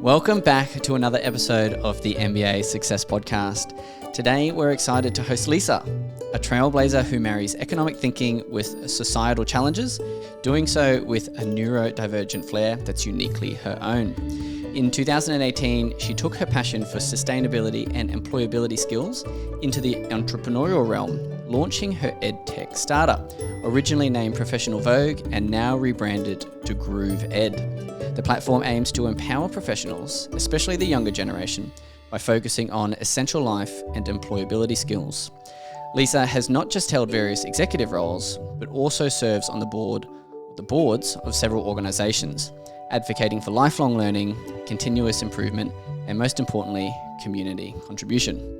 Welcome back to another episode of the MBA Success podcast. Today, we're excited to host Lisa, a trailblazer who marries economic thinking with societal challenges, doing so with a neurodivergent flair that's uniquely her own. In 2018, she took her passion for sustainability and employability skills into the entrepreneurial realm, launching her edtech startup, originally named Professional Vogue and now rebranded to gruuv-ed. The platform aims to empower professionals, especially the younger generation, by focusing on essential life and employability skills. Lisa has not just held various executive roles, but also serves on the boards of several organisations, advocating for lifelong learning, continuous improvement, and most importantly, community contribution.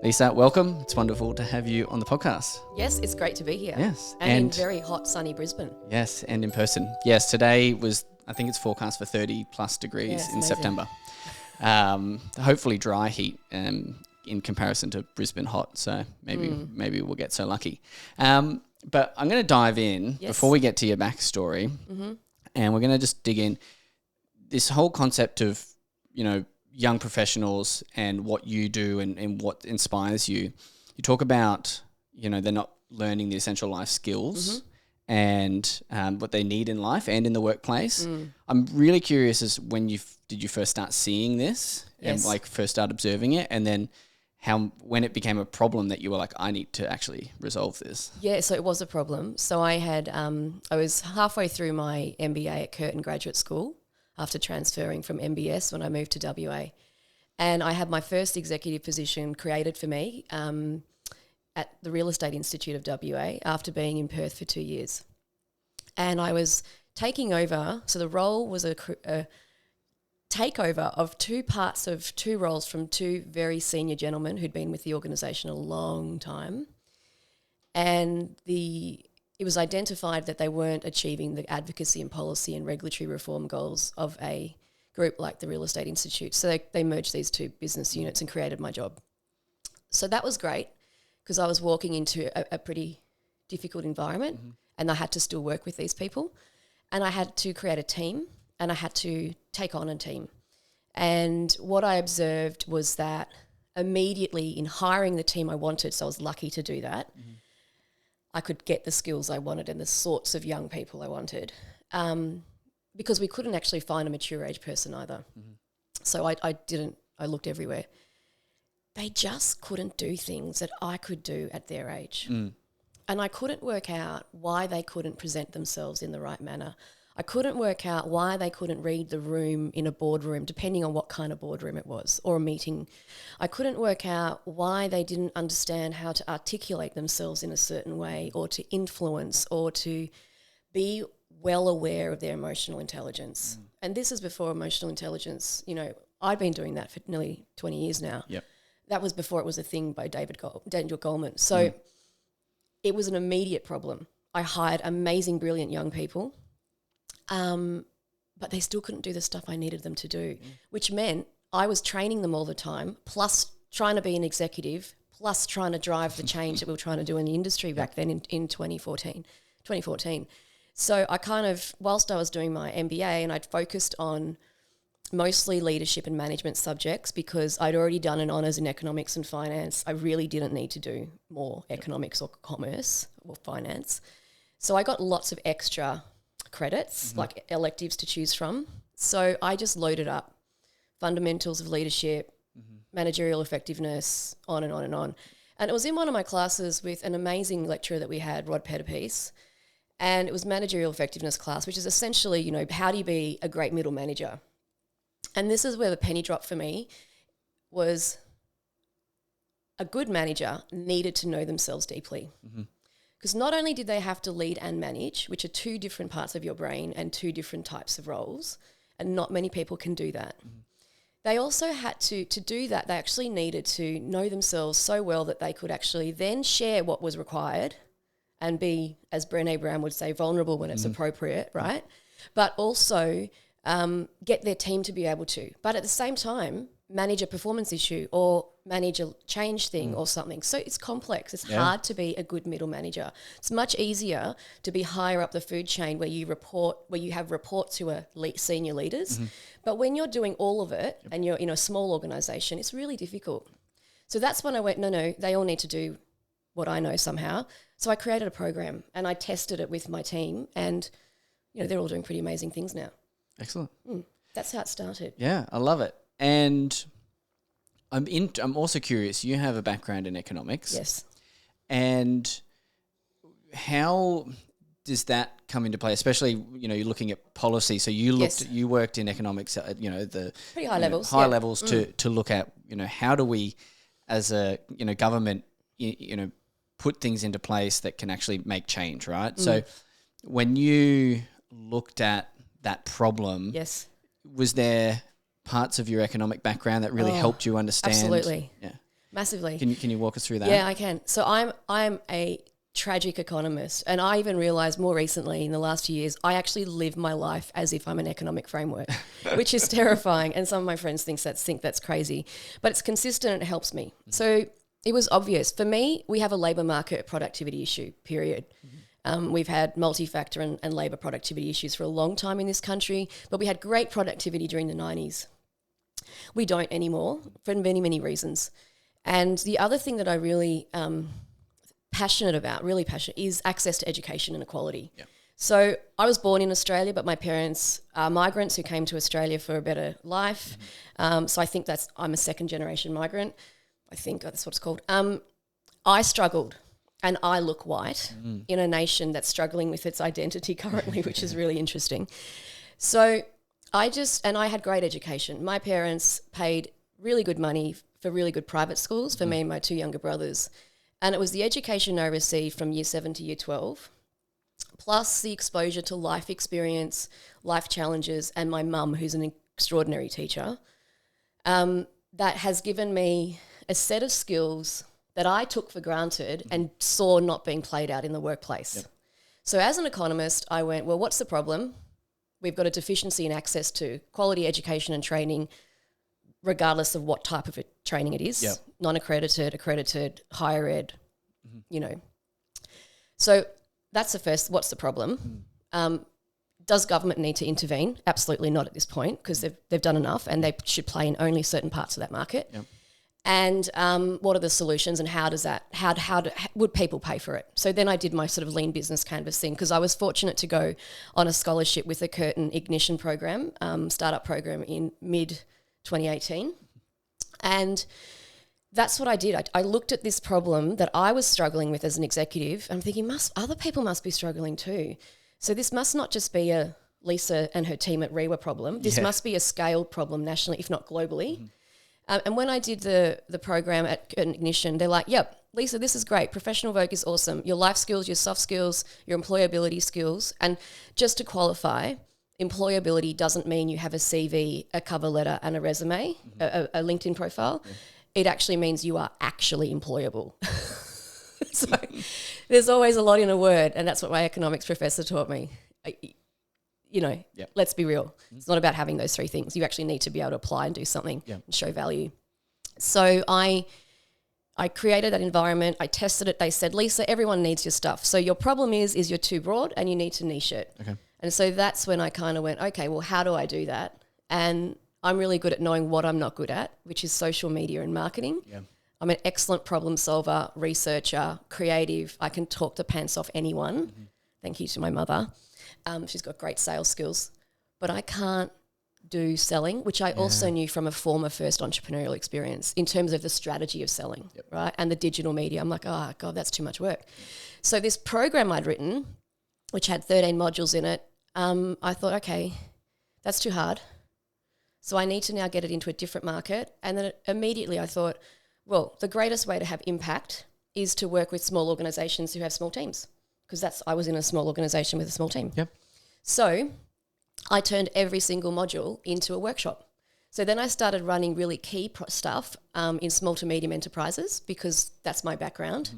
Lisa, welcome. It's wonderful to have you on the podcast. Yes, it's great to be here. Yes. And in very hot, sunny Brisbane. Yes, and in person. Yes, today was, I think it's forecast for 30 plus degrees in amazing. September. Hopefully dry heat in comparison to Brisbane hot. So maybe we'll get so lucky. But I'm going to dive in before we get to your backstory. Mm-hmm. And we're going to just dig in this whole concept of, young professionals and what you do and what inspires you. You talk about, they're not learning the essential life skills and what they need in life and in the workplace. I'm really curious as did you first start seeing this and first start observing it, and then when it became a problem that you were like, I need to actually resolve this? Yeah, so it was a problem. So I had, I was halfway through my MBA at Curtin Graduate School after transferring from MBS when I moved to WA. And I had my first executive position created for me at the Real Estate Institute of WA after being in Perth for 2 years. And I was taking over, so the role was a takeover of two parts of two roles from two very senior gentlemen who'd been with the organisation a long time. And it was identified that they weren't achieving the advocacy and policy and regulatory reform goals of a group like the Real Estate Institute. So they merged these two business units and created my job. So that was great because I was walking into a pretty difficult environment and I had to still work with these people, and I had to create a team and I had to take on a team. And what I observed was that immediately in hiring the team I wanted, so I was lucky to do that, I could get the skills I wanted and the sorts of young people I wanted, because we couldn't actually find a mature age person either. So I looked everywhere. They just couldn't do things that I could do at their age. And I couldn't work out why they couldn't present themselves in the right manner. I couldn't work out why they couldn't read the room in a boardroom, depending on what kind of boardroom it was, or a meeting. I couldn't work out why they didn't understand how to articulate themselves in a certain way, or to influence, or to be well aware of their emotional intelligence. And this is before emotional intelligence. I'd been doing that for nearly 20 years now. Yep. That was before it was a thing by Daniel Goleman. So it was an immediate problem. I hired amazing, brilliant young people, but they still couldn't do the stuff I needed them to do, which meant I was training them all the time, plus trying to be an executive, plus trying to drive the change that we were trying to do in the industry back then in 2014. So I kind of, whilst I was doing my MBA and I'd focused on mostly leadership and management subjects because I'd already done an honours in economics and finance, I really didn't need to do more economics or commerce or finance. So I got lots of extra credits, like electives to choose from. So I just loaded up fundamentals of leadership, managerial effectiveness, on and on and on. And it was in one of my classes with an amazing lecturer that we had, Rod Petterpiece, and it was managerial effectiveness class, which is essentially, how do you be a great middle manager? And this is where the penny dropped for me, was a good manager needed to know themselves deeply. Because not only did they have to lead and manage, which are two different parts of your brain and two different types of roles, and not many people can do that. They also had to do that, they actually needed to know themselves so well that they could actually then share what was required and be, as Brené Brown would say, vulnerable when it's appropriate, right? But also get their team to be able to. But at the same time, manage a performance issue or manage a change thing or something. So it's complex. It's hard to be a good middle manager. It's much easier to be higher up the food chain where you have reports who are senior leaders. But when you're doing all of it and you're in a small organisation, it's really difficult. So that's when I went, no, they all need to do what I know somehow. So I created a program and I tested it with my team, and they're all doing pretty amazing things now. Excellent. That's how it started. Yeah, I love it. And I'm also curious, you have a background in economics. Yes. And how does that come into play? Especially, you're looking at policy. So you worked in economics at, the pretty high levels. High levels to look at, how do we as a, government, put things into place that can actually make change, right? So when you looked at that problem, yes, was there parts of your economic background that really helped you understand? Absolutely. Yeah. Massively. Can you walk us through that? Yeah, I can. So I'm a tragic economist, and I even realised more recently in the last few years, I actually live my life as if I'm an economic framework, which is terrifying. And some of my friends think that's crazy, but it's consistent and it helps me. So it was obvious for me. We have a labour market productivity issue. Period. We've had multi-factor and labour productivity issues for a long time in this country, but we had great productivity during the 90s. We don't anymore for many, many reasons. And the other thing that I really passionate about, is access to education and equality. Yeah. So I was born in Australia, but my parents are migrants who came to Australia for a better life. So I think I'm a second generation migrant. I think that's what it's called. I struggled, and I look white in a nation that's struggling with its identity currently, which is really interesting. So I had great education. My parents paid really good money for really good private schools for me and my two younger brothers. And it was the education I received from year 7 to year 12, plus the exposure to life experience, life challenges, and my mum, who's an extraordinary teacher, that has given me a set of skills that I took for granted and saw not being played out in the workplace. Yep. So as an economist, I went, well, what's the problem? We've got a deficiency in access to quality education and training, regardless of what type of training it is, yep. Non-accredited, accredited, higher ed, So that's the first, what's the problem? Does government need to intervene? Absolutely not at this point, because they've done enough and they should play in only certain parts of that market. Yep. And what are the solutions, and how would people pay for it? So then I did my sort of lean business canvas thing, because I was fortunate to go on a scholarship with the Curtin Ignition program, startup program in mid-2018. And that's what I did. I looked at this problem that I was struggling with as an executive. I'm thinking, other people must be struggling too. So this must not just be a Lisa and her team at REWA problem. This must be a scaled problem nationally, if not globally. And when I did the program at Ignition, they're like, yep, Lisa, this is great. Professional Vogue is awesome. Your life skills, your soft skills, your employability skills. And just to qualify, employability doesn't mean you have a CV, a cover letter and a resume, a LinkedIn profile. Yeah. It actually means you are actually employable. So there's always a lot in a word, and that's what my economics professor taught me. Let's be real. It's not about having those three things. You actually need to be able to apply and do something and show value. So I created that environment. I tested it. They said, Lisa, everyone needs your stuff. So your problem is you're too broad and you need to niche it. Okay. And so that's when I kind of went, okay, well, how do I do that? And I'm really good at knowing what I'm not good at, which is social media and marketing. Yeah. I'm an excellent problem solver, researcher, creative. I can talk the pants off anyone. Thank you to my mother. She's got great sales skills, but I can't do selling, which I also knew from a former first entrepreneurial experience in terms of the strategy of selling, right? And the digital media. I'm like, oh God, that's too much work. So this program I'd written, which had 13 modules in it, I thought, okay, that's too hard. So I need to now get it into a different market. And then immediately I thought, well, the greatest way to have impact is to work with small organizations who have small teams. Because I was in a small organisation with a small team. Yep. So I turned every single module into a workshop. So then I started running really key stuff in small to medium enterprises, because that's my background.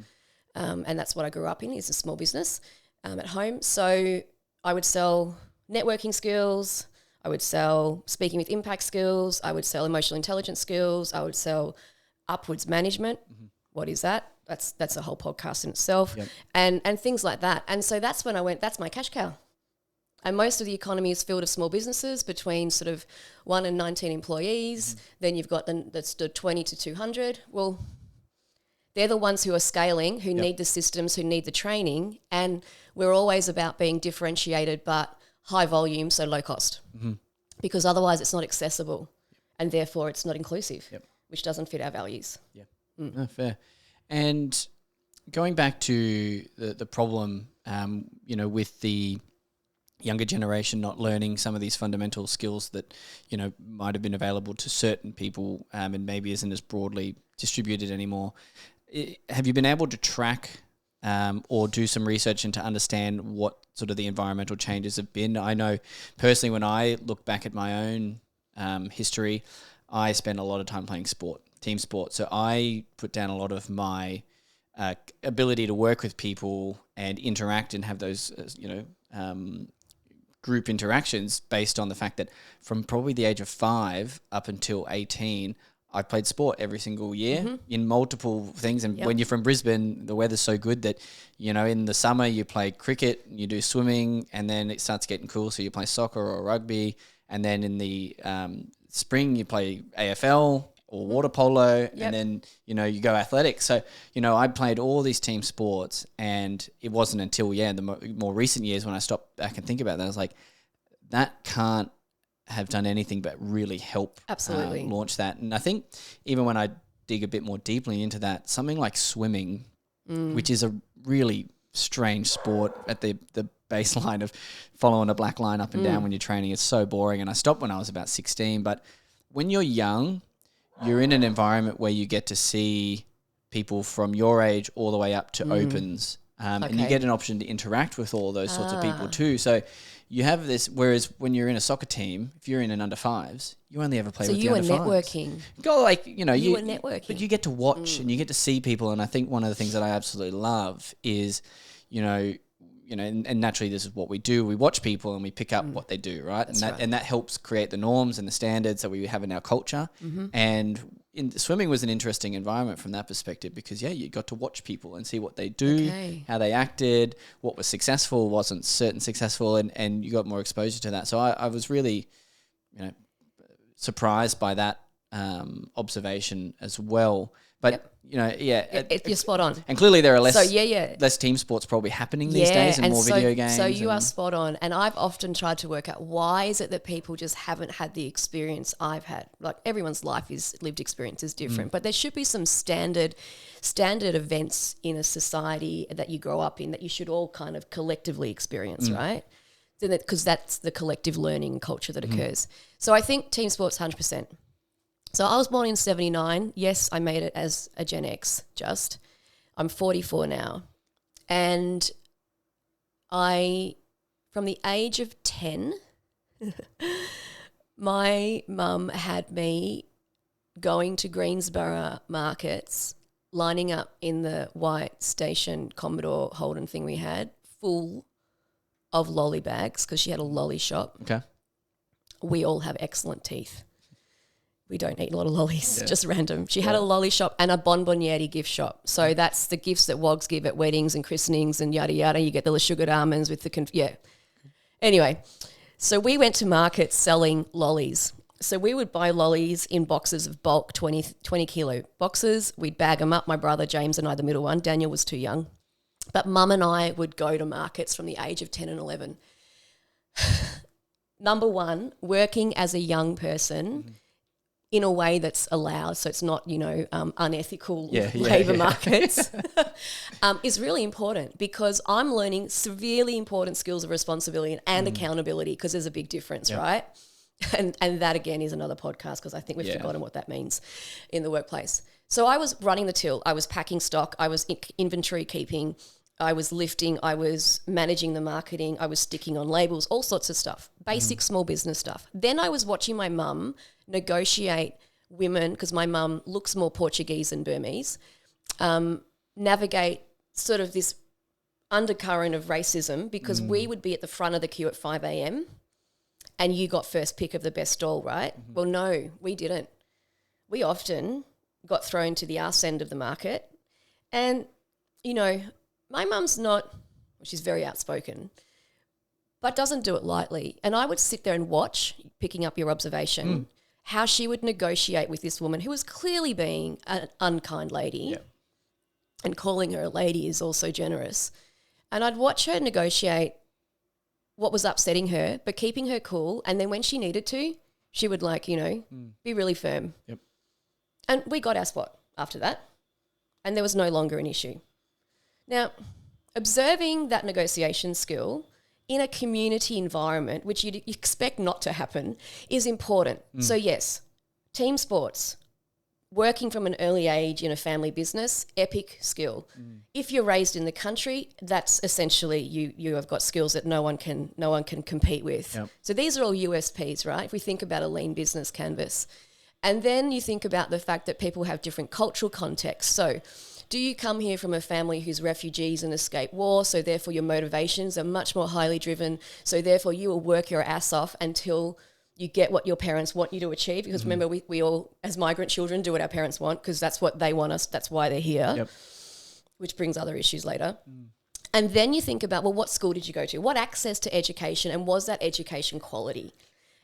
And that's what I grew up in, is a small business at home. So I would sell networking skills. I would sell speaking with impact skills. I would sell emotional intelligence skills. I would sell upwards management. What is that? That's a whole podcast in itself. Yep. And things like that. And so that's when I went, that's my cash cow. And most of the economy is filled with small businesses between sort of 1 and 19 employees. Then you've got that's the 20 to 200. Well, they're the ones who are scaling, who need the systems, who need the training. And we're always about being differentiated, but high volume, so low cost. Because otherwise it's not accessible and therefore it's not inclusive, which doesn't fit our values. Yeah, no, fair. And going back to the problem, with the younger generation not learning some of these fundamental skills that, might have been available to certain people and maybe isn't as broadly distributed anymore. Have you been able to track or do some research into understand what sort of the environmental changes have been? I know personally when I look back at my own history, I spent a lot of time playing team sport. So I put down a lot of my ability to work with people and interact and have those, group interactions based on the fact that from probably the age of 5 up until 18, I played sport every single year in multiple things. And when you're from Brisbane, the weather's so good that, in the summer you play cricket, you do swimming, and then it starts getting cool. So you play soccer or rugby. And then in the spring you play AFL or water polo, and then, you go athletics. So, I played all these team sports, and it wasn't until, in the more recent years when I stopped back and think about that, I was like, that can't have done anything but really help launch that. And I think even when I dig a bit more deeply into that, something like swimming, which is a really strange sport at the baseline of following a black line up and down when you're training, it's so boring. And I stopped when I was about 16. But when you're young, you're in an environment where you get to see people from your age all the way up to opens. And you get an option to interact with all those sorts of people too. So you have this, whereas when you're in a soccer team, if you're in an under 5s, you only ever play with the under 5s. So you were networking. You were networking. But you get to watch and you get to see people. And I think one of the things that I absolutely love is, and naturally this is what we do. We watch people and we pick up what they do, right? And that helps create the norms and the standards that we have in our culture. And swimming was an interesting environment from that perspective because, you got to watch people and see what they do, how they acted, what was successful, wasn't certain successful, and you got more exposure to that. So I was really, surprised by that observation as well. But, you're spot on. And clearly there are less team sports probably happening these days and more video games. So you are spot on. And I've often tried to work out why is it that people just haven't had the experience I've had. Like everyone's lived experience is different, but there should be some standard events in a society that you grow up in that you should all kind of collectively experience, right? Because that's the collective learning culture that occurs. So I think team sports 100%. So I was born in 79. Yes, I made it as a Gen X just. I'm 44 now. And from the age of 10, my mum had me going to Greensborough markets, lining up in the white station Commodore Holden thing we had, full of lolly bags because she had a lolly shop. Okay. We all have excellent teeth. We don't eat a lot of lollies, just random. She had a lolly shop and a bonbonniere gift shop. So that's the gifts that wogs give at weddings and christenings and yada, yada. You get the sugared almonds with the Anyway, so we went to markets selling lollies. So we would buy lollies in boxes of bulk, 20 kilo boxes. We'd bag them up, my brother James and I, the middle one. Daniel was too young. But Mum and I would go to markets from the age of 10 and 11. Number one, working as a young person in a way that's allowed, so it's not, unethical labour markets, is really important because I'm learning severely important skills of responsibility and accountability because there's a big difference, right? And that, again, is another podcast because I think we've forgotten what that means in the workplace. So I was running the till. I was packing stock. I was inventory keeping. I was lifting. I was managing the marketing. I was sticking on labels, all sorts of stuff, basic small business stuff. Then I was watching my mum negotiate women, because my mum looks more Portuguese than Burmese, navigate sort of this undercurrent of racism because we would be at the front of the queue at 5 a.m. and you got first pick of the best stall, right? Well, no, we didn't. We often got thrown to the arse end of the market. And, you know, my mum's not, she's very outspoken, but doesn't do it lightly. And I would sit there and watch, picking up your observation, how she would negotiate with this woman who was clearly being an unkind lady. Yeah. And calling her a lady is also generous. And I'd watch her negotiate what was upsetting her, but keeping her cool. And then when she needed to, she would be really firm. Yep. And we got our spot after that. And there was no longer an issue. Now, observing that negotiation skill in a community environment, which you'd expect not to happen, is important. So yes, team sports, working from an early age in a family business, epic skill. If you're raised in the country, that's essentially you have got skills that no one can compete with. Yep. So these are all USPs, right? If we think about a lean business canvas. And then you think about the fact that people have different cultural contexts. So do you come here from a family who's refugees and escape war, so therefore your motivations are much more highly driven, so therefore you will work your ass off until you get what your parents want you to achieve? Because remember, we all, as migrant children, do what our parents want because that's what they want us, that's why they're here, which brings other issues later. And then you think about, well, what school did you go to? What access to education, and was that education quality?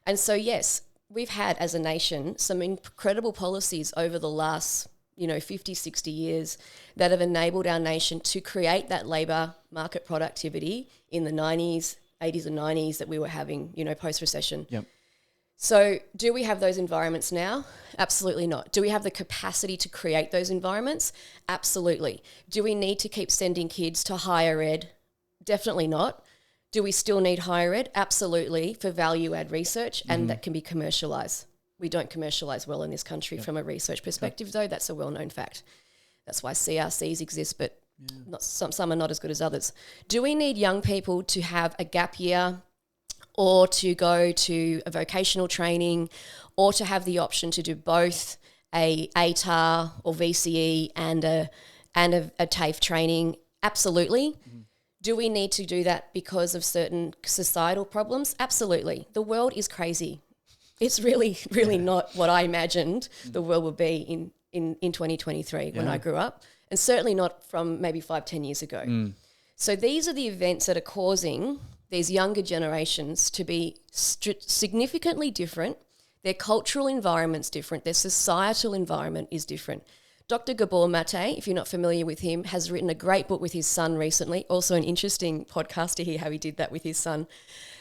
And so, yes, we've had, as a nation, some incredible policies over the last 50, 60 years that have enabled our nation to create that labour market productivity in the 80s and 90s that we were having, post-recession. Yep. So do we have those environments now? Absolutely not. Do we have the capacity to create those environments? Absolutely. Do we need to keep sending kids to higher ed? Definitely not. Do we still need higher ed? Absolutely, for value-add research, and that can be commercialised. We don't commercialise well in this country from a research perspective, though. That's a well-known fact. That's why CRCs exist, but some are not as good as others. Do we need young people to have a gap year, or to go to a vocational training, or to have the option to do both a ATAR or VCE and a TAFE training? Absolutely. Do we need to do that because of certain societal problems? Absolutely. The world is crazy. It's really, really not what I imagined the world would be in 2023 when I grew up, and certainly not from maybe 5-10 years ago. So these are the events that are causing these younger generations to be significantly different. Their cultural environment's different. Their societal environment is different. Dr. Gabor Mate, if you're not familiar with him, has written a great book with his son recently. Also an interesting podcast to hear how he did that with his son.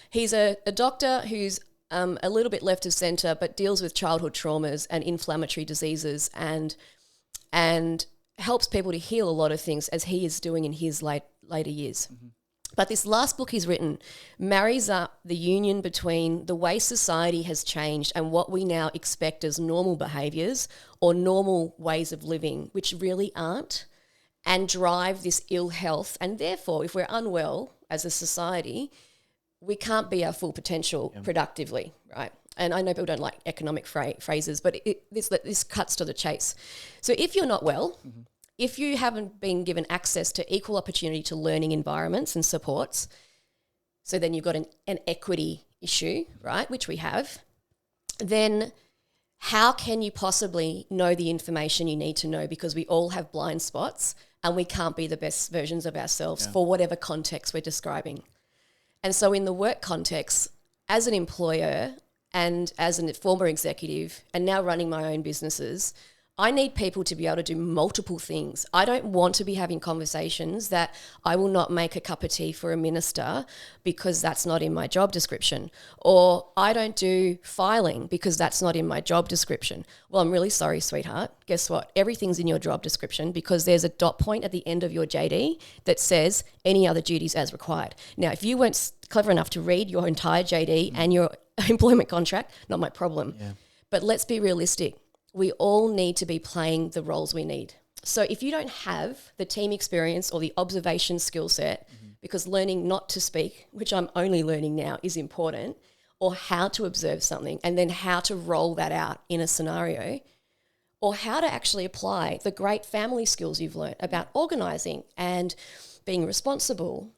He's a doctor who's a little bit left of centre, but deals with childhood traumas and inflammatory diseases and helps people to heal a lot of things, as he is doing in his later years. But this last book he's written marries up the union between the way society has changed and what we now expect as normal behaviours or normal ways of living, which really aren't, and drive this ill health. And therefore, if we're unwell as a society, we can't be our full potential productively, right? And I know people don't like economic phrases, but this cuts to the chase. So if you're not well, if you haven't been given access to equal opportunity to learning environments and supports, so then you've got an equity issue, right, which we have, then how can you possibly know the information you need to know? Because we all have blind spots and we can't be the best versions of ourselves for whatever context we're describing. And so in the work context, as an employer and as a former executive and now running my own businesses, I need people to be able to do multiple things. I don't want to be having conversations that I will not make a cup of tea for a minister because that's not in my job description. Or I don't do filing because that's not in my job description. Well, I'm really sorry, sweetheart. Guess what? Everything's in your job description because there's a dot point at the end of your JD that says any other duties as required. Now, if you weren't clever enough to read your entire JD and your employment contract, not my problem. Yeah. But let's be realistic. We all need to be playing the roles we need. So if you don't have the team experience or the observation skill set, because learning not to speak, which I'm only learning now, is important, or how to observe something and then how to roll that out in a scenario, or how to actually apply the great family skills you've learned about organising and being responsible,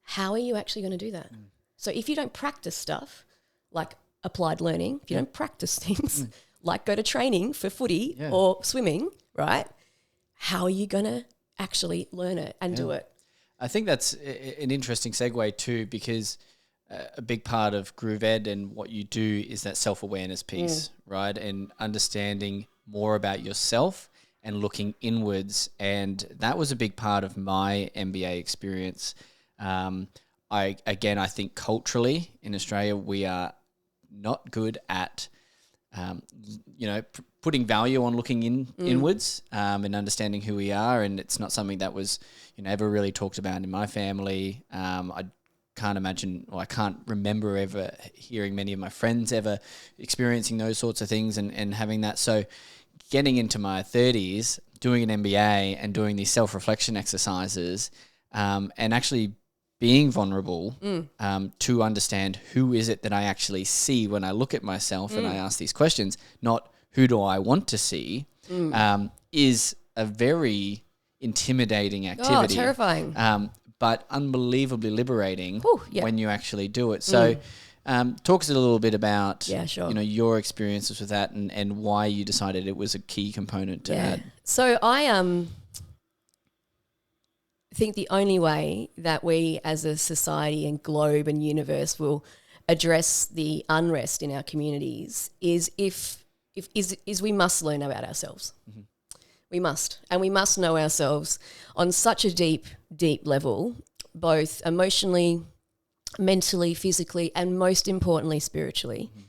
how are you actually going to do that? So if you don't practice stuff, like applied learning, if you don't practice things, like go to training for footy or swimming, right? How are you going to actually learn it and do it? I think that's an interesting segue too, because a big part of gruuv-ed and what you do is that self-awareness piece, right? And understanding more about yourself and looking inwards. And that was a big part of my MBA experience. I think culturally in Australia, we are not good at, putting value on looking inwards and understanding who we are. And it's not something that was, ever really talked about in my family. I can't remember ever hearing many of my friends ever experiencing those sorts of things and having that. So getting into my 30s, doing an MBA and doing these self-reflection exercises and actually being vulnerable to understand who is it that I actually see when I look at myself and I ask these questions, not who do I want to see, is a very intimidating activity. Oh, terrifying. But unbelievably liberating when you actually do it. So talk us a little bit about your experiences with that and why you decided it was a key component to add. So I think the only way that we as a society and globe and universe will address the unrest in our communities is if we must learn about ourselves. Mm-hmm. We must. And we must know ourselves on such a deep, deep level, both emotionally, mentally, physically, and most importantly, spiritually. Mm-hmm.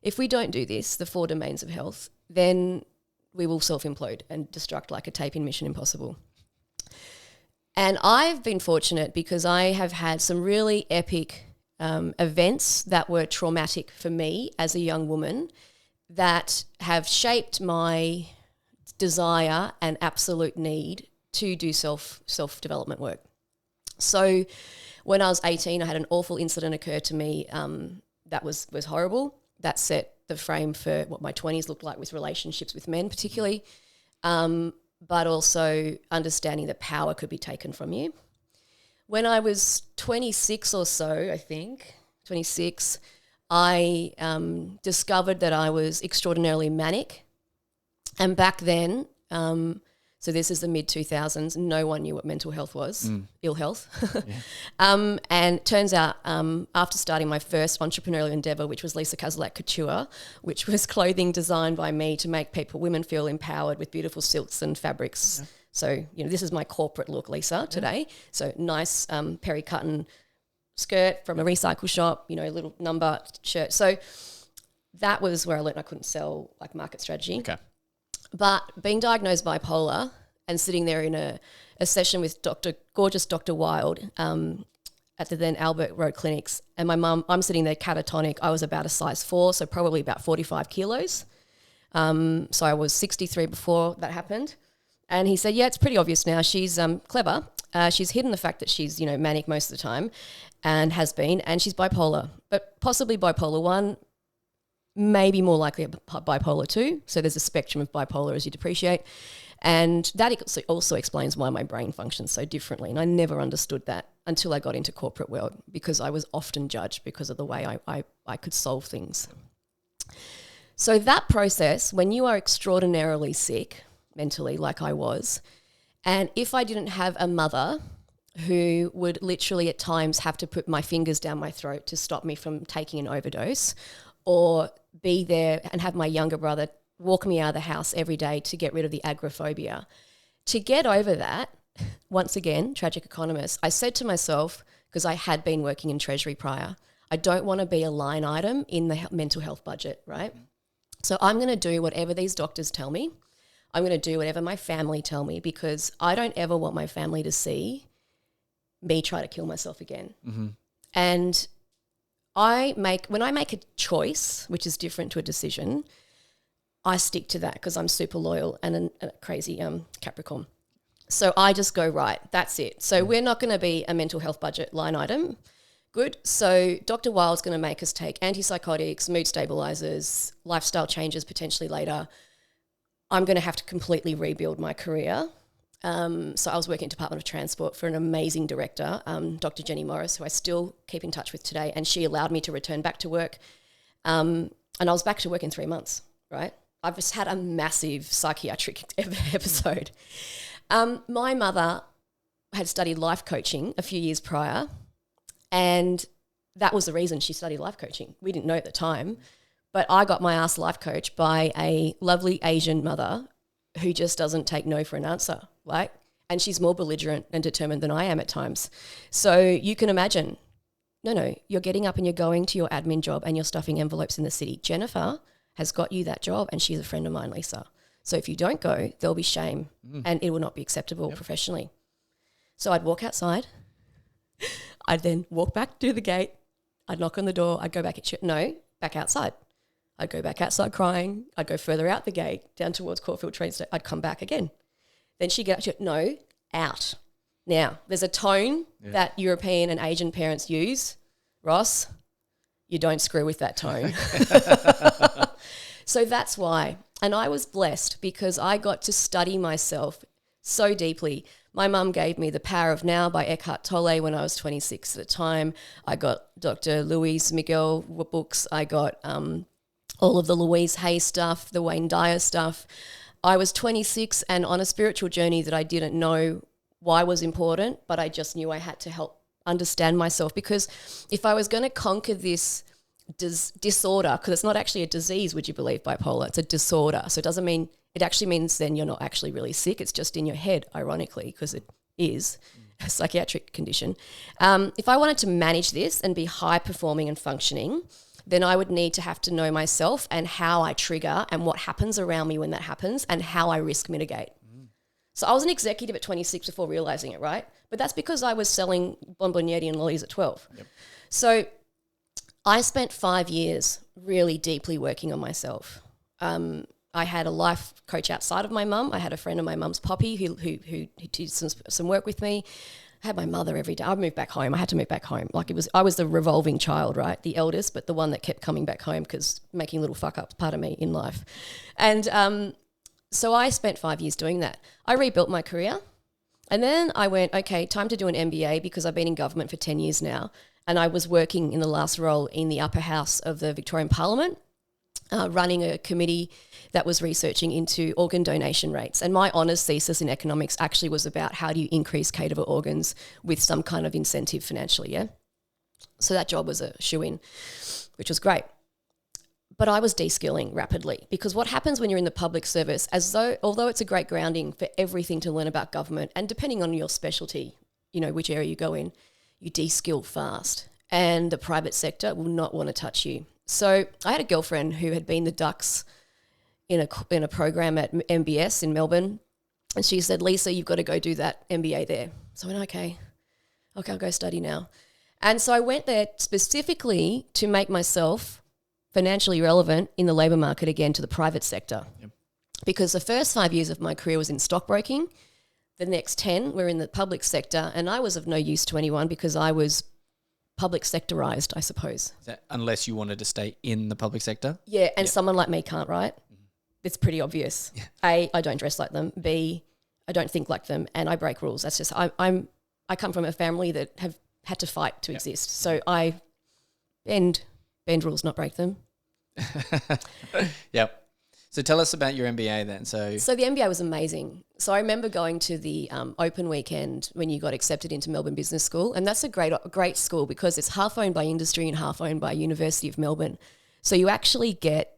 If we don't do this, the 4 domains of health, then we will self-implode and destruct like a tape in Mission Impossible. And I've been fortunate because I have had some really epic events that were traumatic for me as a young woman that have shaped my desire and absolute need to do self-development work. So when I was 18, I had an awful incident occur to me that was horrible. That set the frame for what my 20s looked like with relationships with men particularly, but also understanding that power could be taken from you. When I was 26 or so, I think, 26, I discovered that I was extraordinarily manic. And back then, so this is the mid-2000s, no one knew what mental health was, ill health. And it turns out after starting my first entrepreneurial endeavour, which was Lisa Kazalak Couture, which was clothing designed by me to make women feel empowered with beautiful silks and fabrics. Yeah. So, this is my corporate look, Lisa, today. So nice peri-cotton skirt from a recycle shop, little number shirt. So that was where I learned I couldn't sell like market strategy. Okay. But being diagnosed bipolar and sitting there in a session with gorgeous Dr. Wild at the then Albert Road Clinics, and my mum, I'm sitting there catatonic. I was about a size 4, so probably about 45 kilos. So I was 63 before that happened. And he said, yeah, it's pretty obvious now. She's clever. She's hidden the fact that she's, manic most of the time and has been, and she's bipolar, but possibly bipolar 1, maybe more likely a bipolar 2. So there's a spectrum of bipolar, as you'd appreciate. And that also explains why my brain functions so differently. And I never understood that until I got into corporate world, because I was often judged because of the way I could solve things. So that process, when you are extraordinarily sick mentally, like I was, and if I didn't have a mother who would literally at times have to put my fingers down my throat to stop me from taking an overdose, or be there and have my younger brother walk me out of the house every day to get rid of the agoraphobia. To get over that, once again, tragic economist, I said to myself, because I had been working in Treasury prior, I don't want to be a line item in the mental health budget, right? So I'm going to do whatever these doctors tell me. I'm going to do whatever my family tell me, because I don't ever want my family to see me try to kill myself again. Mm-hmm. And when I make a choice, which is different to a decision, I stick to that because I'm super loyal and a crazy Capricorn. So I just go, right, that's it. So we're not going to be a mental health budget line item. Good. So Dr. Wild's going to make us take antipsychotics, mood stabilizers, lifestyle changes potentially later. I'm going to have to completely rebuild my career. So I was working at Department of Transport for an amazing director, Dr. Jenny Morris, who I still keep in touch with today, and she allowed me to return back to work. And I was back to work in 3 months, right? I've just had a massive psychiatric episode. My mother had studied life coaching a few years prior, and that was the reason she studied life coaching. We didn't know at the time, but I got my ass life coached by a lovely Asian mother who just doesn't take no for an answer, right? And she's more belligerent and determined than I am at times. So you can imagine, no, you're getting up and you're going to your admin job and you're stuffing envelopes in the city. Jennifer has got you that job and she's a friend of mine, Lisa. So if you don't go, there'll be shame and it will not be acceptable professionally. So I'd walk outside. I'd then walk back to the gate. I'd knock on the door. I'd go back back outside. I'd go back outside crying. I'd go further out the gate, down towards Caulfield train station. I'd come back again. Then she'd get up, no, out. Now, there's a tone that European and Asian parents use. Ross, you don't screw with that tone. So that's why. And I was blessed because I got to study myself so deeply. My mum gave me The Power of Now by Eckhart Tolle when I was 26 at the time. I got Dr. Luis Miguel books. I got all of the Louise Hay stuff, the Wayne Dyer stuff. I was 26 and on a spiritual journey that I didn't know why was important, but I just knew I had to help understand myself, because if I was going to conquer this disorder, because it's not actually a disease, would you believe, bipolar? It's a disorder. So it actually means then you're not actually really sick. It's just in your head, ironically, because it is a psychiatric condition. If I wanted to manage this and be high performing and functioning, then I would need to have to know myself and how I trigger and what happens around me when that happens and how I risk mitigate. So I was an executive at 26 before realising it, right? But that's because I was selling bonbonniere and lollies at 12. Yep. So I spent 5 years really deeply working on myself. I had a life coach outside of my mum. I had a friend of my mum's, Poppy, who did some work with me. I had my mother every day. I moved back home. I had to move back home. I was the revolving child, right? The eldest, but the one that kept coming back home because making little fuck ups part of me in life. And so I spent 5 years doing that. I rebuilt my career. And then I went, okay, time to do an MBA, because I've been in government for 10 years now. And I was working in the last role in the upper house of the Victorian Parliament, running a committee that was researching into organ donation rates. And my honours thesis in economics actually was about how do you increase cadaver organs with some kind of incentive financially, yeah? So that job was a shoo-in, which was great. But I was de-skilling rapidly, because what happens when you're in the public service, although it's a great grounding for everything to learn about government, and depending on your specialty, which area you go in, you de-skill fast, and the private sector will not want to touch you. So I had a girlfriend who had been the Ducks in a program at MBS in Melbourne, and she said, Lisa, you've got to go do that MBA there. So I went, okay, I'll go study now. And so I went there specifically to make myself financially relevant in the labour market again to the private sector. Yep. Because the first 5 years of my career was in stockbroking. The next 10 were in the public sector, and I was of no use to anyone because I was public sectorised, I suppose. Unless you wanted to stay in the public sector? Yeah, and someone like me can't, right? It's pretty obvious. Yeah. A, I don't dress like them. B, I don't think like them, and I break rules. That's just I come from a family that have had to fight to exist. So I bend rules, not break them. Yep. So tell us about your MBA then. So the MBA was amazing. So I remember going to the open weekend when you got accepted into Melbourne Business School, and that's a great school because it's half owned by industry and half owned by University of Melbourne. So you actually get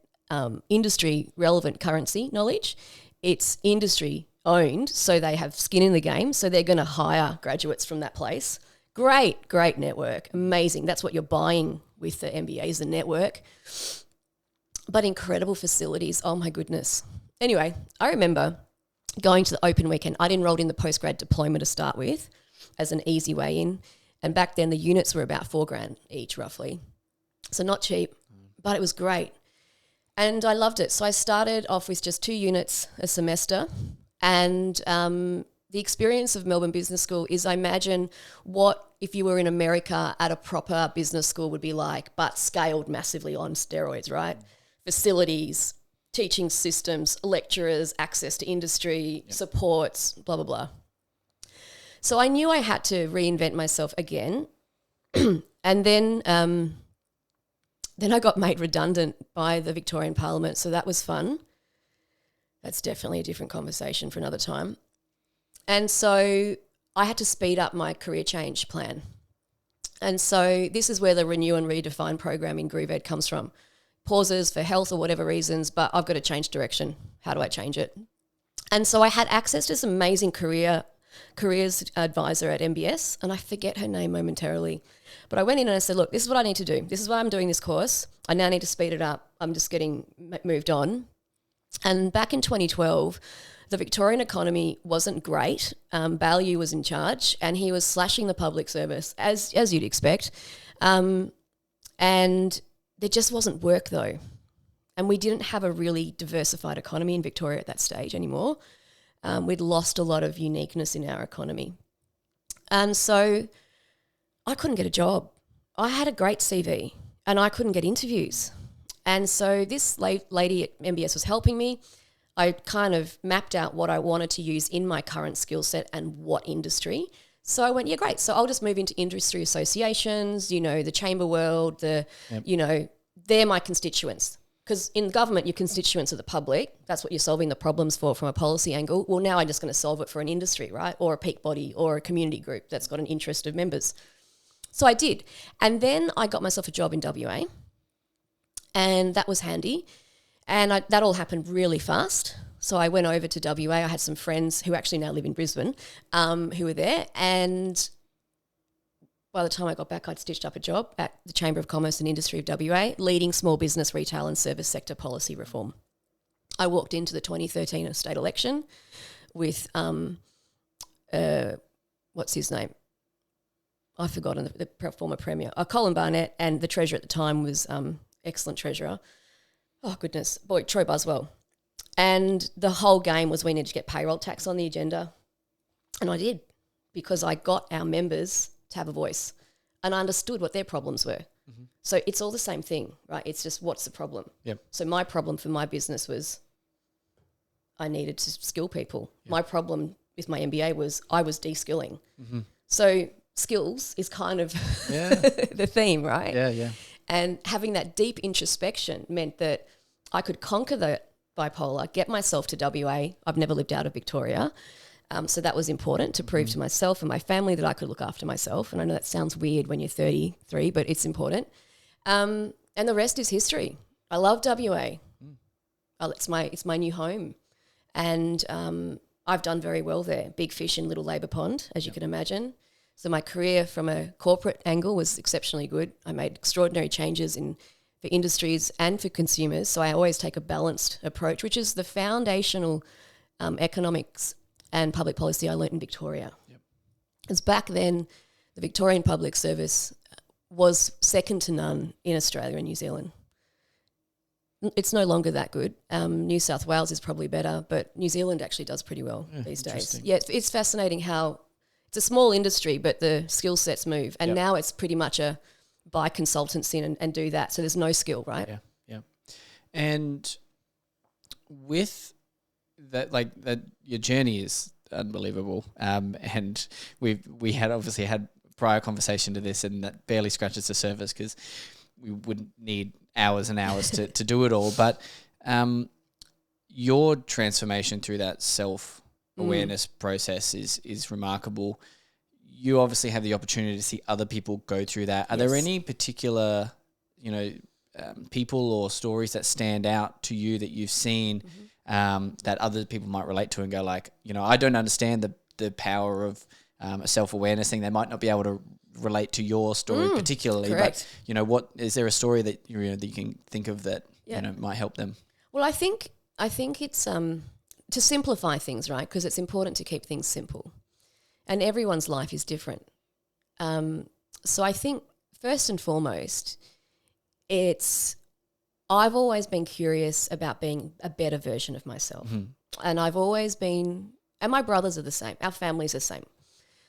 industry relevant currency knowledge. It's industry owned, so they have skin in the game. So they're going to hire graduates from that place. Great network, amazing. That's what you're buying with the MBA is the network. But incredible facilities, oh my goodness. Anyway, I remember going to the open weekend. I'd enrolled in the postgrad diploma to start with as an easy way in. And back then the units were about $4,000 each roughly. So not cheap, but it was great. And I loved it. So I started off with just 2 units a semester. And the experience of Melbourne Business School is, I imagine, what if you were in America at a proper business school would be like, but scaled massively on steroids, right? Facilities, teaching systems, lecturers, access to industry, supports, blah, blah, blah. So I knew I had to reinvent myself again. And then Then I got made redundant by the Victorian Parliament, so that was fun. That's definitely a different conversation for another time. And so I had to speed up my career change plan. And so this is where the Renew and Redefine program in gruuv-ed comes from. Pauses for health or whatever reasons, but I've got to change direction. How do I change it? And so I had access to this amazing careers advisor at MBS, and I forget her name momentarily. But I went in and I said, look, this is what I need to do. This is why I'm doing this course. I now need to speed it up. I'm just getting moved on. And back in 2012, the Victorian economy wasn't great. Ballieu was in charge, and he was slashing the public service, as you'd expect. And there just wasn't work, though. And we didn't have a really diversified economy in Victoria at that stage anymore. We'd lost a lot of uniqueness in our economy. And so I couldn't get a job. I had a great CV, and I couldn't get interviews. And so this lady at MBS was helping me. I kind of mapped out what I wanted to use in my current skill set and what industry. So I went, yeah, great. So I'll just move into industry associations, the chamber world, they're my constituents. Because in government, your constituents are the public. That's what you're solving the problems for from a policy angle. Well, now I'm just going to solve it for an industry, right? Or a peak body or a community group that's got an interest of members. So I did. And then I got myself a job in WA. And that was handy. And that all happened really fast. So I went over to WA. I had some friends who actually now live in Brisbane who were there. And by the time I got back, I'd stitched up a job at the Chamber of Commerce and Industry of WA, leading small business, retail and service sector policy reform. I walked into the 2013 state election with, what's his name? I've forgotten, the former Premier, Colin Barnett, and the Treasurer at the time was excellent Treasurer. Oh, goodness. Boy, Troy Buswell. And the whole game was we needed to get payroll tax on the agenda. And I did, because I got our members to have a voice and I understood what their problems were. Mm-hmm. So it's all the same thing, right? It's just what's the problem? Yep. So my problem for my business was I needed to skill people. Yep. My problem with my MBA was I was de-skilling. Mm-hmm. So skills is kind of the theme, right? Yeah, yeah. And having that deep introspection meant that I could conquer the bipolar, get myself to WA. I've never lived out of Victoria. So that was important to prove to myself and my family that I could look after myself. And I know that sounds weird when you're 33, but it's important. And the rest is history. I love WA. It's my new home. And I've done very well there. Big fish in little labour pond, as you can imagine. So my career from a corporate angle was exceptionally good. I made extraordinary changes for industries and for consumers. So I always take a balanced approach, which is the foundational economics and public policy I learnt in Victoria. Because back then, the Victorian public service was second to none in Australia and New Zealand. It's no longer that good. New South Wales is probably better, but New Zealand actually does pretty well these days. Yeah, it's fascinating how it's a small industry, but the skill sets move. And now it's pretty much a buy consultants in and do that. So there's no skill, right? Yeah, yeah. And with that, your journey is unbelievable. And we had obviously had prior conversation to this, and that barely scratches the surface because we wouldn't need hours and hours to do it all. But your transformation through that self-awareness process is remarkable. You obviously have the opportunity to see other people go through that. Are there any particular, people or stories that stand out to you that you've seen that other people might relate to and go I don't understand the power of a self-awareness thing. They might not be able to relate to your story particularly, correct. But what is there a story that that you can think of that might help them? Well, I think it's to simplify things, right? Because it's important to keep things simple, and everyone's life is different. So I think first and foremost, I've always been curious about being a better version of myself, and I've always been, and my brothers are the same. Our family's the same.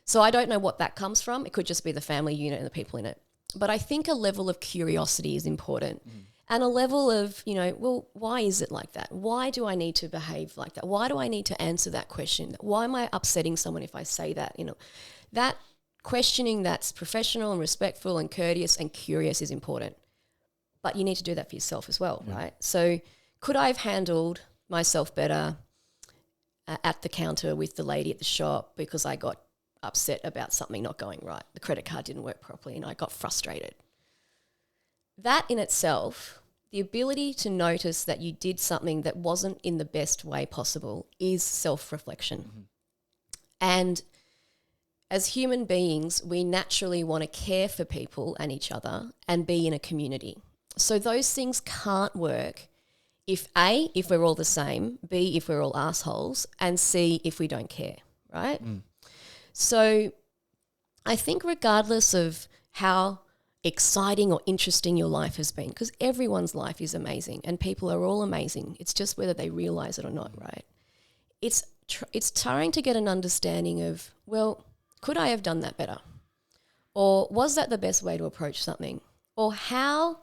So I don't know what that comes from. It could just be the family unit and the people in it. But I think a level of curiosity is important. And a level of, why is it like that? Why do I need to behave like that? Why do I need to answer that question? Why am I upsetting someone if I say that? That questioning that's professional and respectful and courteous and curious is important. but you need to do that for yourself as well, right? So could I have handled myself better at the counter with the lady at the shop because I got upset about something not going right? The credit card didn't work properly and I got frustrated. That in itself, the ability to notice that you did something that wasn't in the best way possible is self-reflection. And as human beings, we naturally want to care for people and each other and be in a community. So those things can't work if A, if we're all the same, B, if we're all assholes, and C, if we don't care, right? So I think regardless of how exciting or interesting your life has been, because everyone's life is amazing and people are all amazing, it's just whether they realise it or not, right? It's trying to get an understanding of, well, could I have done that better? Or was that the best way to approach something? Or how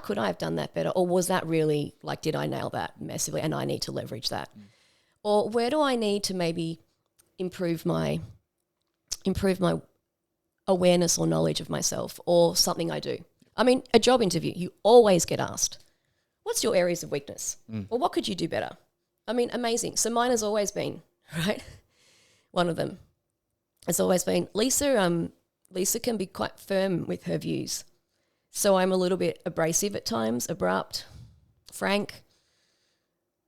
could I have done that better? Or was that really, like, did I nail that massively and I need to leverage that? Or where do I need to maybe improve my awareness or knowledge of myself or something I do? I mean, a job interview, you always get asked, what's your areas of weakness? Or what could you do better? I mean, amazing. So mine has always been, right? One of them has always been, Lisa can be quite firm with her views. So I'm a little bit abrasive at times, abrupt, frank.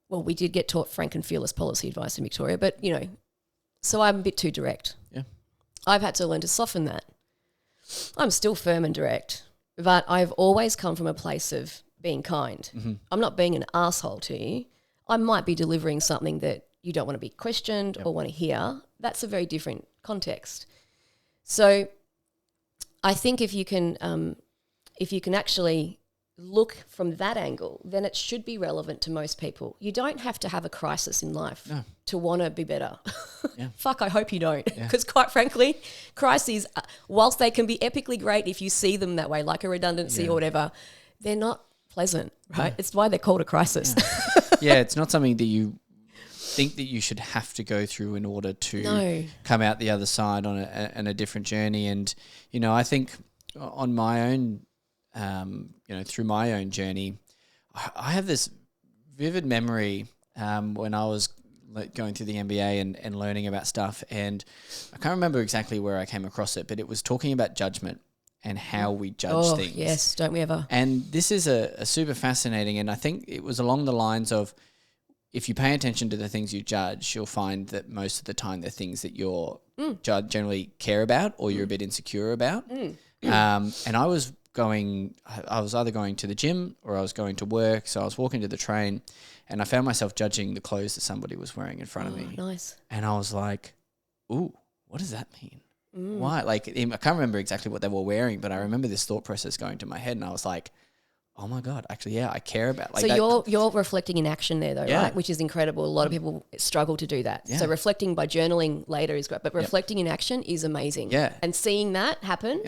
Well, we did get taught frank and fearless policy advice in Victoria, but, you know, so I'm a bit too direct. Yeah. I've had to learn to soften that. I'm still firm and direct, but I've always come from a place of being kind. I'm not being an asshole to you. I might be delivering something that you don't want to be questioned or want to hear. That's a very different context. So I think if you can actually look from that angle, then it should be relevant to most people. You don't have to have a crisis in life to want to be better. Fuck, I hope you don't. Because quite frankly, crises, whilst they can be epically great if you see them that way, like a redundancy or whatever, they're not pleasant, right? It's why they're called a crisis. It's not something that you think that you should have to go through in order to come out the other side on a different journey. And, you know, I think on my own, through my own journey, I have this vivid memory when I was going through the MBA and learning about stuff, and I can't remember exactly where I came across it, but it was talking about judgment and how we judge things. Yes, don't we ever? And this is a super fascinating, and I think it was along the lines of, if you pay attention to the things you judge, you'll find that most of the time they're things that you're generally care about or you're a bit insecure about. And I was either going to the gym or I was going to work, so I was walking to the train and I found myself judging the clothes that somebody was wearing in front of me. Nice. And I was like, ooh, what does that mean? Why? Like, I can't remember exactly what they were wearing, but I remember this thought process going to my head and I was like, oh my God, actually, I care about. Like, so you're reflecting in action there though, right? Which is incredible. A lot of people struggle to do that. So reflecting by journaling later is great, but reflecting in action is amazing. Yeah. And seeing that happen,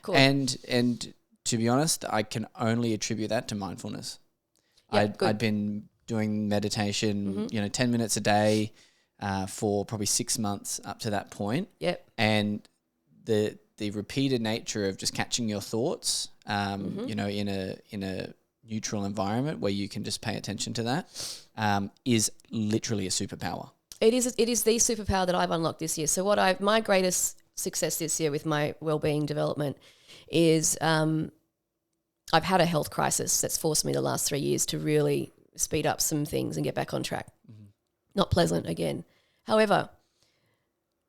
cool. And to be honest, I can only attribute that to mindfulness. I'd been doing meditation, 10 minutes a day for probably 6 months up to that point. Yep. And the repeated nature of just catching your thoughts, in a neutral environment where you can just pay attention to that, is literally a superpower. It is the superpower that I've unlocked this year. So my greatest success this year with my wellbeing development is I've had a health crisis that's forced me the last 3 years to really speed up some things and get back on track. Not pleasant again. However,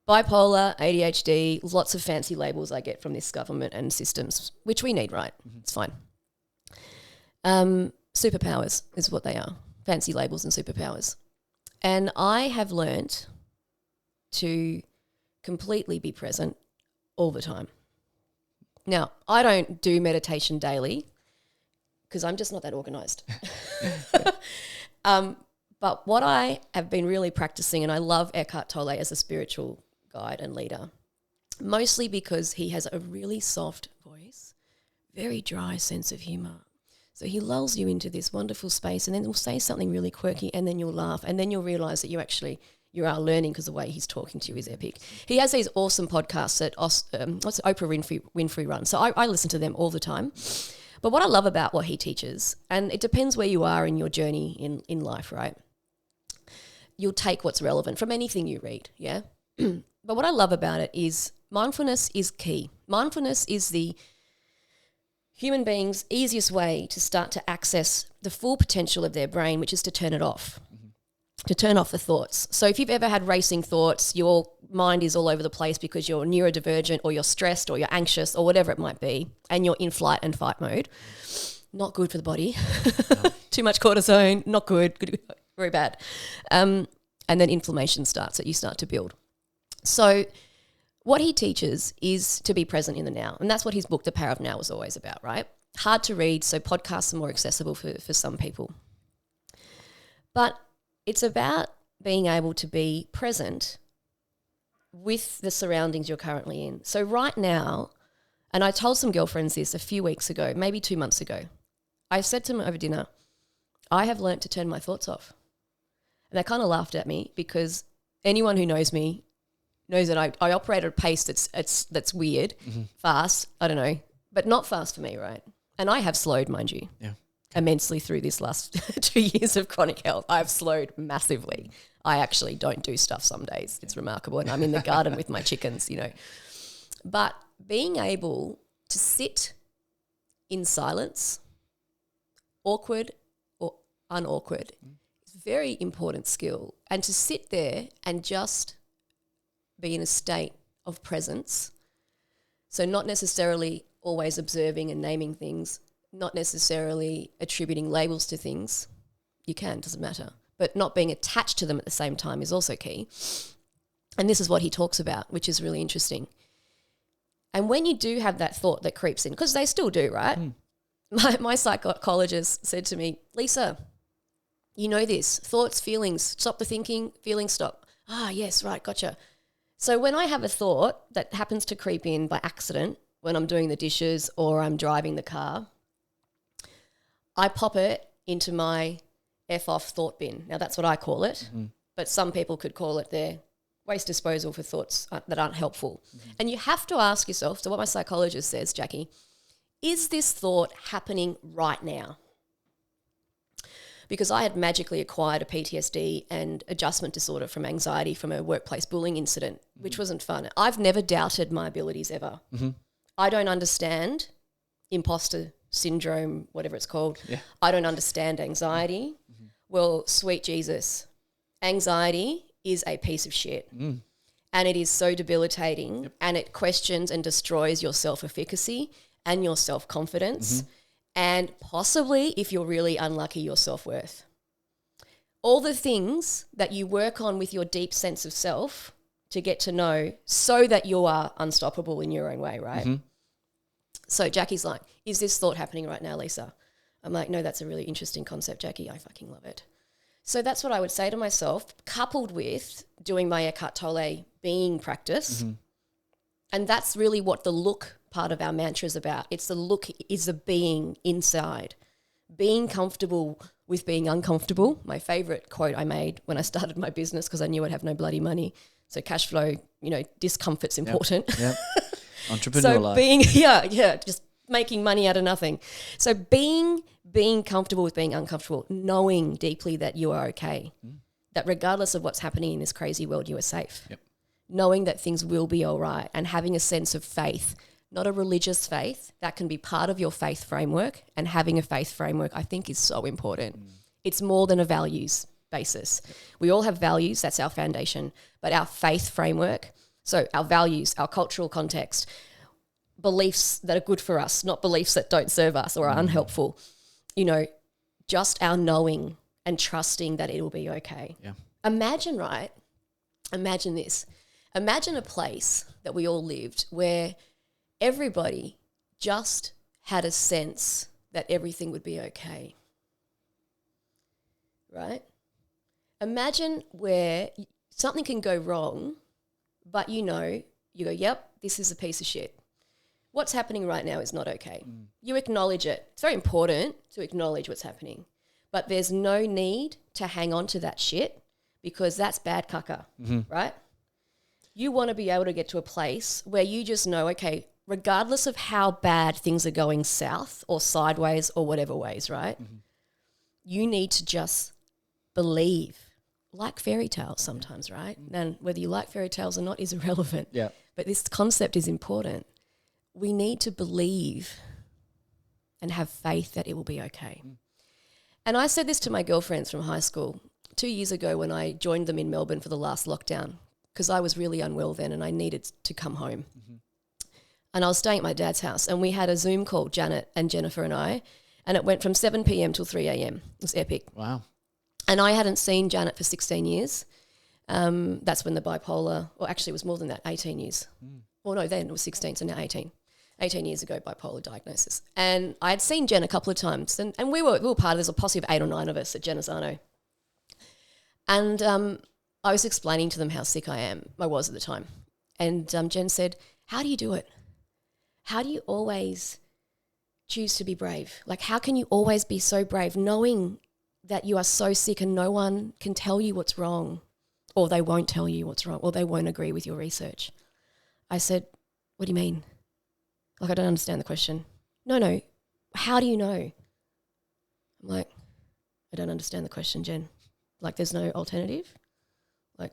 bipolar, ADHD, lots of fancy labels I get from this government and systems, which we need, right? It's fine. Superpowers is what they are, fancy labels and superpowers. And I have learnt to completely be present all the time. Now, I don't do meditation daily because I'm just not that organised. But what I have been really practicing, and I love Eckhart Tolle as a spiritual guide and leader, mostly because he has a really soft voice, very dry sense of humour. So he lulls you into this wonderful space and then he'll say something really quirky and then you'll laugh and then you'll realise that you are learning because the way he's talking to you is epic. He has these awesome podcasts that Oprah Winfrey runs. So I listen to them all the time. But what I love about what he teaches, and it depends where you are in your journey in life, right? You'll take what's relevant from anything you read, yeah? But what I love about it is mindfulness is key. Mindfulness is the human being's easiest way to start to access the full potential of their brain, which is to turn it off, to turn off the thoughts. So if you've ever had racing thoughts, your mind is all over the place because you're neurodivergent or you're stressed or you're anxious or whatever it might be, and you're in flight and fight mode, not good for the body. Too much cortisone, not good, very bad. And then inflammation starts that you start to build. So what he teaches is to be present in the now. And that's what his book, The Power of Now, was always about, right? Hard to read, so podcasts are more accessible for some people. But it's about being able to be present with the surroundings you're currently in. So right now, and I told some girlfriends this a few weeks ago, maybe 2 months ago, I said to them over dinner, I have learnt to turn my thoughts off. And they kind of laughed at me because anyone who knows me knows that I operate at a pace that's weird, fast, I don't know, but not fast for me, right? And I have slowed, mind you, immensely through this last 2 years of chronic health. I've slowed massively. I actually don't do stuff some days. It's remarkable. And I'm in the garden with my chickens, you know. But being able to sit in silence, awkward or unawkward, is a very important skill. And to sit there and just be in a state of presence. So not necessarily always observing and naming things, not necessarily attributing labels to things. You can, doesn't matter. But not being attached to them at the same time is also key. And this is what he talks about, which is really interesting. And when you do have that thought that creeps in, because they still do, right? My psychologist said to me, Lisa, you know this, thoughts, feelings, stop the thinking, feelings stop. Ah, yes, right, gotcha. So when I have a thought that happens to creep in by accident when I'm doing the dishes or I'm driving the car, I pop it into my F off thought bin. Now that's what I call it, but some people could call it their waste disposal for thoughts that aren't helpful. And you have to ask yourself, so what my psychologist says, Jackie, is this thought happening right now? Because I had magically acquired a PTSD and adjustment disorder from anxiety from a workplace bullying incident, which wasn't fun. I've never doubted my abilities ever. I don't understand imposter syndrome, whatever it's called. I don't understand anxiety. Well, sweet Jesus, anxiety is a piece of shit. And it is so debilitating and it questions and destroys your self-efficacy and your self-confidence. And possibly, if you're really unlucky, your self-worth. All the things that you work on with your deep sense of self to get to know so that you are unstoppable in your own way, right? So Jackie's like, is this thought happening right now, Lisa? I'm like, no, that's a really interesting concept, Jackie. I fucking love it. So that's what I would say to myself, coupled with doing my Eckhart Tolle being practice. And that's really what the look part of our mantra is about. It's the look is the being inside. Being comfortable with being uncomfortable. My favorite quote I made when I started my business because I knew I'd have no bloody money. So cash flow, you know, discomfort's important. Entrepreneurial so life. being, just making money out of nothing. So being comfortable with being uncomfortable, knowing deeply that you are okay, that regardless of what's happening in this crazy world, you are safe. Knowing that things will be all right and having a sense of faith, not a religious faith, that can be part of your faith framework. And having a faith framework, I think, is so important. It's more than a values basis. We all have values, that's our foundation, but our faith framework, so our values, our cultural context, beliefs that are good for us, not beliefs that don't serve us or are unhelpful, you know, just our knowing and trusting that it will be okay. Imagine this. Imagine a place that we all lived where everybody just had a sense that everything would be okay, right? Imagine where something can go wrong, but you go, yep, this is a piece of shit. What's happening right now is not okay. You acknowledge it. It's very important to acknowledge what's happening, but there's no need to hang on to that shit because that's bad caca, right? You want to be able to get to a place where you just know, okay, regardless of how bad things are going south or sideways or whatever ways, right? Mm-hmm. You need to just believe, like fairy tales sometimes, right? Mm-hmm. And whether you like fairy tales or not is irrelevant. Yeah. But this concept is important. We need to believe and have faith that it will be okay. Mm. And I said this to my girlfriends from high school 2 years ago when I joined them in Melbourne for the last lockdown, because I was really unwell then and I needed to come home. Mm-hmm. And I was staying at my dad's house, and we had a Zoom call, Janet and Jennifer and I, and it went from 7 p.m. till 3 a.m. It was epic. Wow. And I hadn't seen Janet for 16 years. That's when the bipolar, or actually it was more than that, 18 years. Mm. Well, no, then it was 16, so now 18. 18 years ago, bipolar diagnosis. And I had seen Jen a couple of times, and we were part of, there's a posse of 8 or 9 of us at Genesano. And I was explaining to them how sick I was at the time. And Jen said, how do you do it? How do you always choose to be brave? Like, how can you always be so brave knowing that you are so sick and no one can tell you what's wrong, or they won't tell you what's wrong, or they won't agree with your research? I said, what do you mean? Like, I don't understand the question. No, how do you know? I'm like, I don't understand the question, Jen. Like, there's no alternative? Like,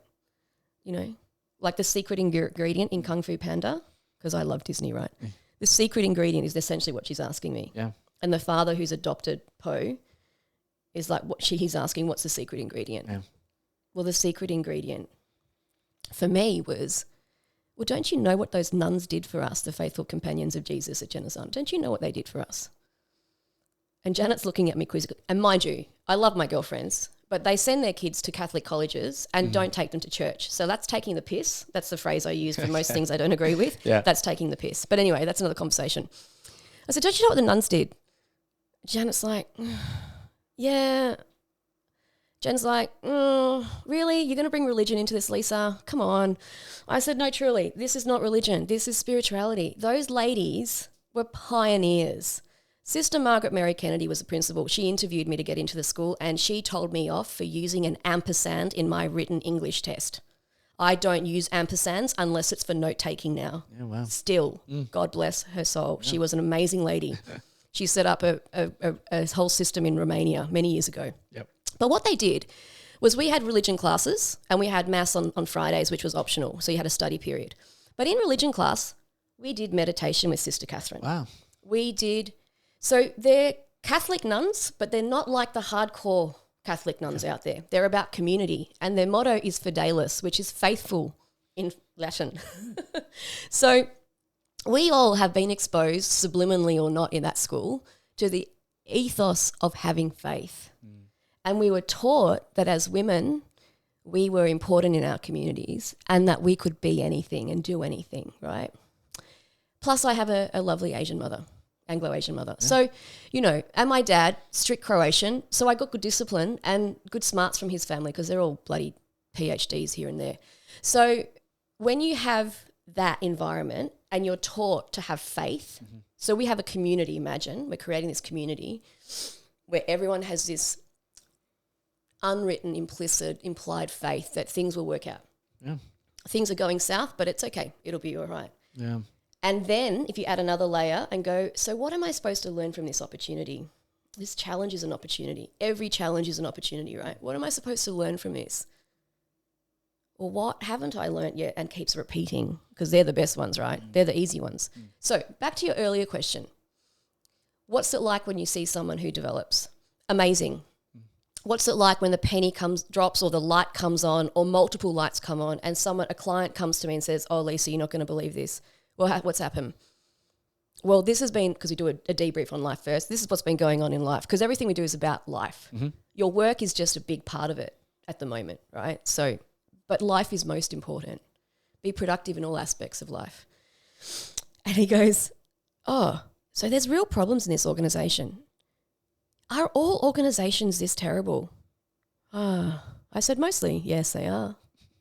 you know, like the secret ingredient in Kung Fu Panda, because I love Disney, right? Yeah. The secret ingredient is essentially what she's asking me. Yeah. And the father who's adopted Po is like, he's asking, what's the secret ingredient? Yeah. Well, the secret ingredient for me was, well, don't you know what those nuns did for us, the faithful companions of Jesus at Genesano? Don't you know what they did for us? And Janet's looking at me quizzically. And mind you, I love my girlfriends, but they send their kids to Catholic colleges and don't take them to church. So that's taking the piss. That's the phrase I use for most things I don't agree with. Yeah. That's taking the piss. But anyway, that's another conversation. I said, don't you know what the nuns did? Janet's like, yeah. Jen's like, really? You're going to bring religion into this, Lisa? Come on. I said, no, truly, this is not religion. This is spirituality. Those ladies were pioneers. Sister Margaret Mary Kennedy was the principal. She interviewed me to get into the school, and she told me off for using an ampersand in my written English test. I don't use ampersands unless it's for note-taking now. Yeah, wow. Still, God bless her soul. Yeah. She was an amazing lady. She set up a whole system in Romania many years ago. Yep. But what they did was we had religion classes and we had mass on Fridays, which was optional. So you had a study period. But in religion class, we did meditation with Sister Catherine. Wow. We did. So they're Catholic nuns, but they're not like the hardcore Catholic nuns out there. They're about community. And their motto is Fidelis, which is faithful in Latin. So we all have been exposed, subliminally or not in that school, to the ethos of having faith. And we were taught that as women, we were important in our communities and that we could be anything and do anything, right? Plus, I have a lovely Asian mother, Anglo-Asian mother. Yeah. So, you know, and my dad, strict Croatian, so I got good discipline and good smarts from his family because they're all bloody PhDs here and there. So when you have that environment and you're taught to have faith, so we have a community, imagine, we're creating this community where everyone has this unwritten, implicit, implied faith that things will work out. Yeah. Things are going south, but it's okay. It'll be all right. Yeah. And then if you add another layer and go, so what am I supposed to learn from this opportunity? This challenge is an opportunity. Every challenge is an opportunity, right? What am I supposed to learn from this? Or what haven't I learned yet and keeps repeating? Because they're the best ones, right? They're the easy ones. So back to your earlier question. What's it like when you see someone who develops? Amazing. What's it like when the penny drops or the light comes on or multiple lights come on and a client comes to me and says, oh, Lisa, you're not going to believe this. Well, what's happened? Well, this has been, because we do a debrief on life first, this is what's been going on in life because everything we do is about life. Mm-hmm. Your work is just a big part of it at the moment, right? So, but life is most important. Be productive in all aspects of life. And he goes, oh, so there's real problems in this organisation. Are all organisations this terrible? I said, mostly, yes, they are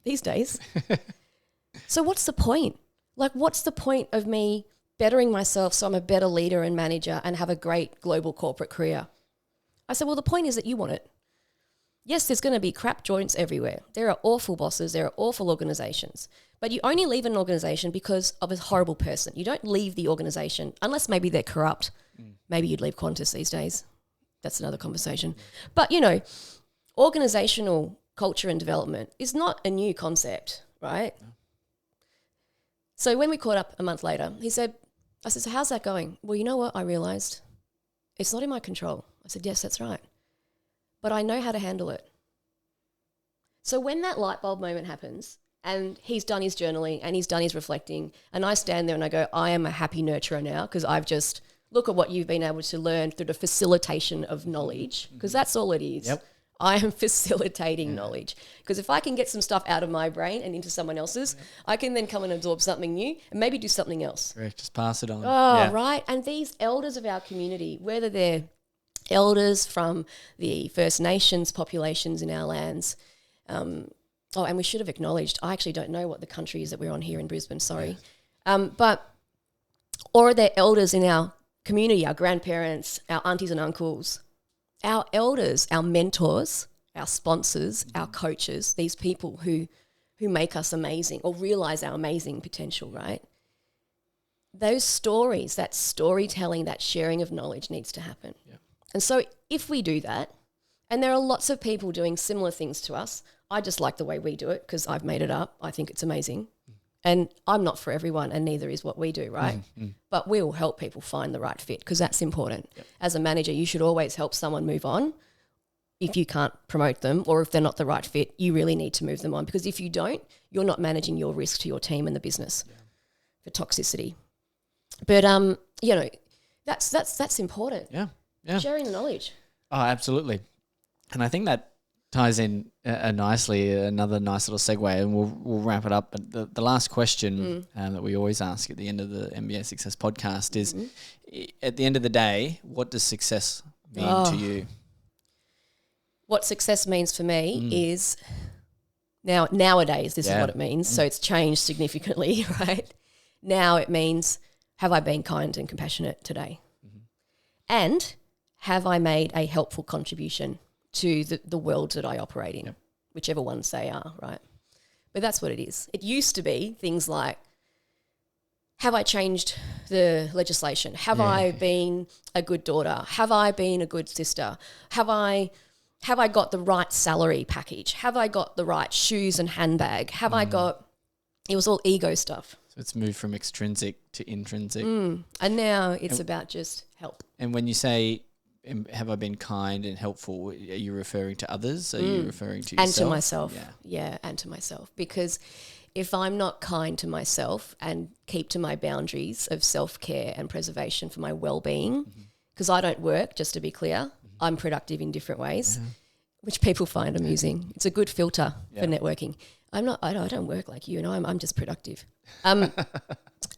these days. So what's the point? Like, what's the point of me bettering myself so I'm a better leader and manager and have a great global corporate career? I said, well, the point is that you want it. Yes, there's going to be crap joints everywhere. There are awful bosses. There are awful organisations. But you only leave an organization because of a horrible person. You don't leave the organization unless maybe they're corrupt. Maybe you'd leave Qantas these days. That's another conversation. But, you know, organizational culture and development is not a new concept, right? No. So when we caught up a month later, I said, so how's that going? Well, you know what? I realized it's not in my control. I said, yes, that's right. But I know how to handle it. So when that light bulb moment happens and he's done his journaling and he's done his reflecting and I stand there and I go, I am a happy nurturer now because I've just, look at what you've been able to learn through the facilitation of knowledge, because that's all it is. Yep. I am facilitating knowledge, because if I can get some stuff out of my brain and into someone else's, I can then come and absorb something new and maybe do something else. Correct. Just pass it on. Oh, right. And these elders of our community, whether they're elders from the First Nations populations in our lands, and we should have acknowledged, I actually don't know what the country is that we're on here in Brisbane, sorry. Or they're elders in our community, our grandparents, our aunties and uncles, our elders, our mentors, our sponsors, our coaches, these people who make us amazing or realize our amazing potential, right? Those stories, that storytelling, that sharing of knowledge needs to happen. Yeah. And so if we do that, and there are lots of people doing similar things to us, I just like the way we do it because I've made it up. I think it's amazing. And I'm not for everyone, and neither is what we do, right? But we will help people find the right fit because that's important. Yep. As a manager, you should always help someone move on. If you can't promote them or if they're not the right fit, you really need to move them on, because if you don't, you're not managing your risk to your team and the business for toxicity. But, you know, that's important. Yeah. Sharing the knowledge. Oh, absolutely. And I think that ties in nicely, another nice little segue, and we'll wrap it up. But the last question that we always ask at the end of the MBA Success podcast is, at the end of the day, what does success mean to you? What success means for me is, nowadays, this is what it means. So it's changed significantly, right? Now it means, have I been kind and compassionate today? And have I made a helpful contribution to the world that I operate in, whichever ones they are, right? But that's what it is. It used to be things like, have I changed the legislation? Have I been a good daughter? Have I been a good sister? Have I got the right salary package? Have I got the right shoes and handbag? Have I got, it was all ego stuff. So it's moved from extrinsic to intrinsic. And now it's about just help. And when you say, have I been kind and helpful, are you referring to others? Are you referring to yourself? And to myself. Yeah, and to myself. Because if I'm not kind to myself and keep to my boundaries of self-care and preservation for my well-being, because I don't work, just to be clear, I'm productive in different ways, which people find amusing. It's a good filter for networking. I don't work like you, I'm just productive.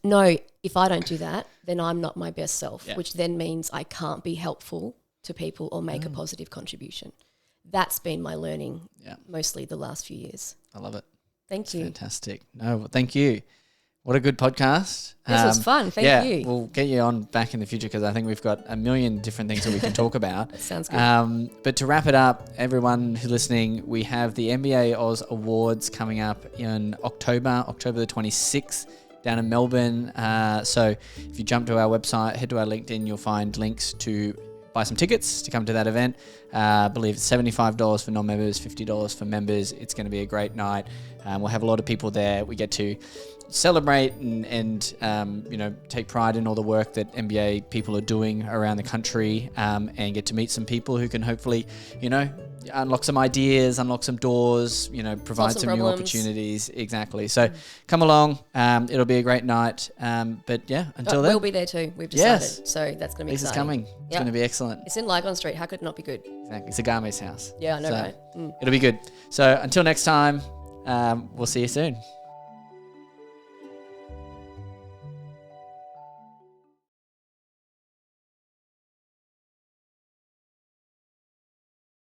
No, if I don't do that, then I'm not my best self, which then means I can't be helpful to people or make a positive contribution. That's been my learning mostly the last few years. I love it. Thank you. Fantastic. No, well, thank you. What a good podcast. This was fun. Thank you. We'll get you on back in the future because I think we've got a million different things that we can talk about. That sounds good. But to wrap it up, everyone who's listening, we have the MBA Oz Awards coming up in October the 26th. Down in Melbourne. So if you jump to our website, head to our LinkedIn, you'll find links to buy some tickets to come to that event. I believe it's $75 for non-members, $50 for members. It's going to be a great night. We'll have a lot of people there. We get to celebrate and take pride in all the work that MBA people are doing around the country, and get to meet some people who can hopefully, unlock some ideas, unlock some doors, provide some new opportunities. Exactly. So come along. It'll be a great night. But yeah, until then. We'll be there too. We've decided. Yes. So that's going to be exciting. This is coming. It's going to be excellent. It's in Lygon Street. How could it not be good? Exactly. It's Agame's house. Yeah, I know, so right? It'll be good. So until next time, we'll see you soon.